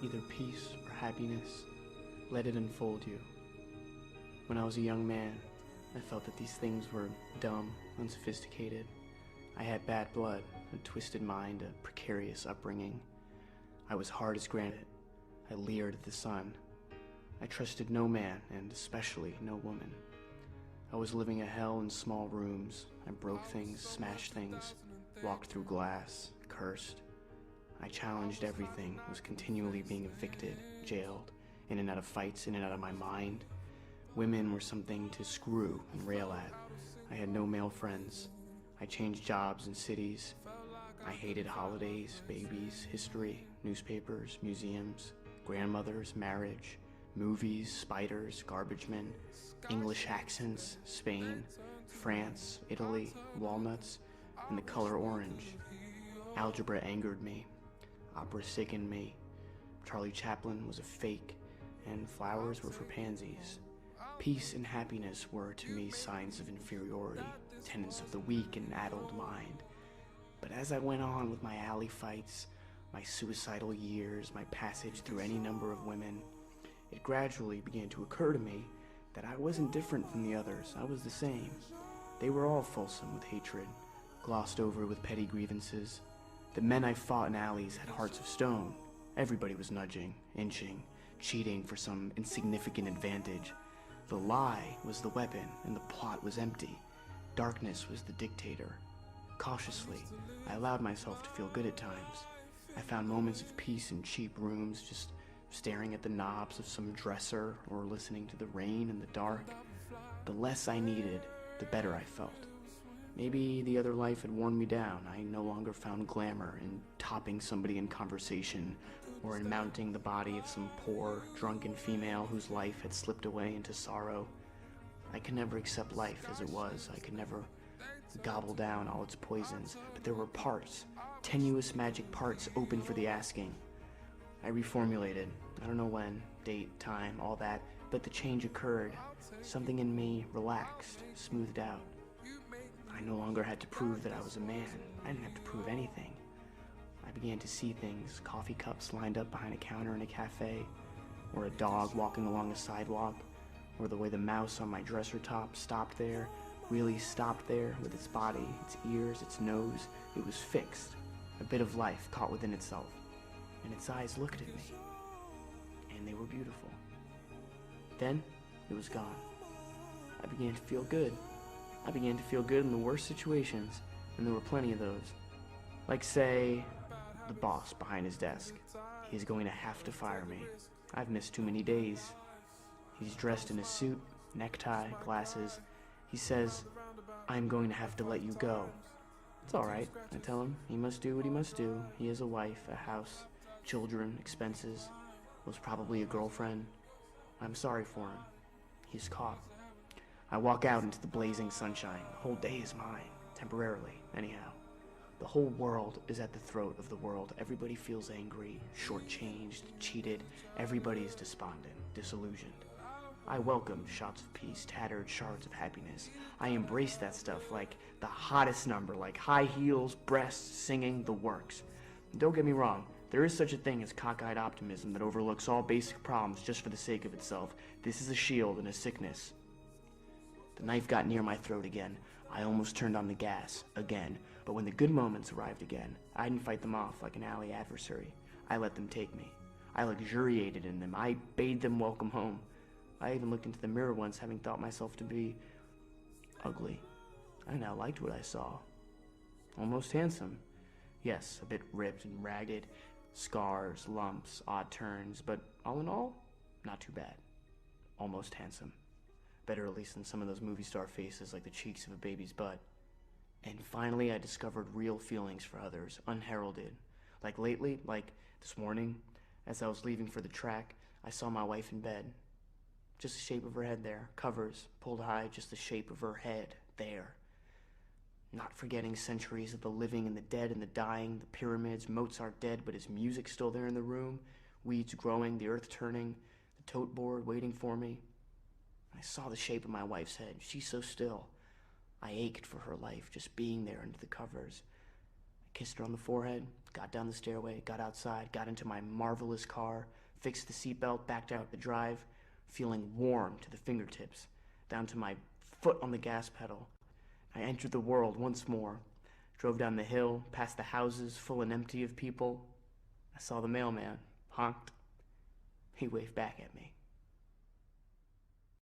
either peace or happiness. Let it unfold you. When I was a young man, I felt that these things were dumb, unsophisticated. I had bad blood, a twisted mind, a precarious upbringing. I was hard as granite. I leered at the sun. I trusted no man, and especially no woman. I was living a hell in small rooms. I broke things, smashed things, walked through glass, cursed. I challenged everything, was continually being evicted, jailed, in and out of fights, in and out of my mind. Women were something to screw and rail at. I had no male friends. I changed jobs and cities. I hated holidays, babies, history, newspapers, museums, grandmothers, marriage, movies, spiders, garbage men, English accents, Spain, France, Italy, walnuts, and the color orange. Algebra angered me. Opera sickened me. Charlie Chaplin was a fake, and flowers were for pansies. Peace and happiness were to me signs of inferiority, tenets of the weak and addled mind. But as I went on with my alley fights, my suicidal years, my passage through any number of women, it gradually began to occur to me that I wasn't different from the others. I was the same. They were all fulsome with hatred, glossed over with petty grievances. The men I fought in alleys had hearts of stone. Everybody was nudging, inching, cheating for some insignificant advantage. The lie was the weapon, and the plot was empty. Darkness was the dictator. Cautiously, I allowed myself to feel good at times. I found moments of peace in cheap rooms, just staring at the knobs of some dresser or listening to the rain in the dark. The less I needed, the better I felt. Maybe the other life had worn me down. I no longer found glamour in topping somebody in conversation or in mounting the body of some poor, drunken female whose life had slipped away into sorrow. I could never accept life as it was. I could never gobble down all its poisons, but there were parts, tenuous magic parts open for the asking. I reformulated. I don't know when, date, time, all that, but the change occurred. Something in me relaxed, smoothed out. I no longer had to prove that I was a man. I didn't have to prove anything. I began to see things, coffee cups lined up behind a counter in a cafe, or a dog walking along a sidewalk, or the way the mouse on my dresser top stopped there, really stopped there with its body, its ears, its nose. It was fixed, a bit of life caught within itself, and its eyes looked at me, and they were beautiful. Then it was gone. I began to feel good. I began to feel good in the worst situations, and there were plenty of those. Like, say, the boss behind his desk. He's going to have to fire me. I've missed too many days. He's dressed in a suit, necktie, glasses. He says, "I'm going to have to let you go." It's all right, I tell him. He must do what he must do. He has a wife, a house, children, expenses, was probably a girlfriend. I'm sorry for him. He's caught. I walk out into the blazing sunshine. The whole day is mine, temporarily, anyhow. The whole world is at the throat of the world. Everybody feels angry, shortchanged, cheated. Everybody is despondent, disillusioned. I welcome shots of peace, tattered shards of happiness. I embrace that stuff like the hottest number, like high heels, breasts, singing, the works. Don't get me wrong, there is such a thing as cockeyed optimism that overlooks all basic problems just for the sake of itself. This is a shield and a sickness. The knife got near my throat again. I almost turned on the gas, again. But when the good moments arrived again, I didn't fight them off like an alley adversary. I let them take me. I luxuriated in them. I bade them welcome home. I even looked into the mirror once, having thought myself to be ugly. I now liked what I saw. Almost handsome. Yes, a bit ripped and ragged. Scars, lumps, odd turns, but all in all, not too bad. Almost handsome. Better at least than some of those movie star faces like the cheeks of a baby's butt. And finally I discovered real feelings for others, unheralded. Like lately, like this morning, as I was leaving for the track, I saw my wife in bed. Just the shape of her head there, covers, pulled high, just the shape of her head, there. Not forgetting centuries of the living and the dead and the dying, the pyramids, Mozart dead, but his music still there in the room, weeds growing, the earth turning, the tote board waiting for me. I saw the shape of my wife's head. She's so still. I ached for her life, just being there under the covers. I kissed her on the forehead, Got down the stairway, got outside, got into my marvelous car, fixed the seatbelt, backed out the drive, feeling warm to the fingertips, down to my foot on the gas pedal. I entered the world once more, drove down the hill, past the houses full and empty of people. I saw the mailman, honked. He waved back at me.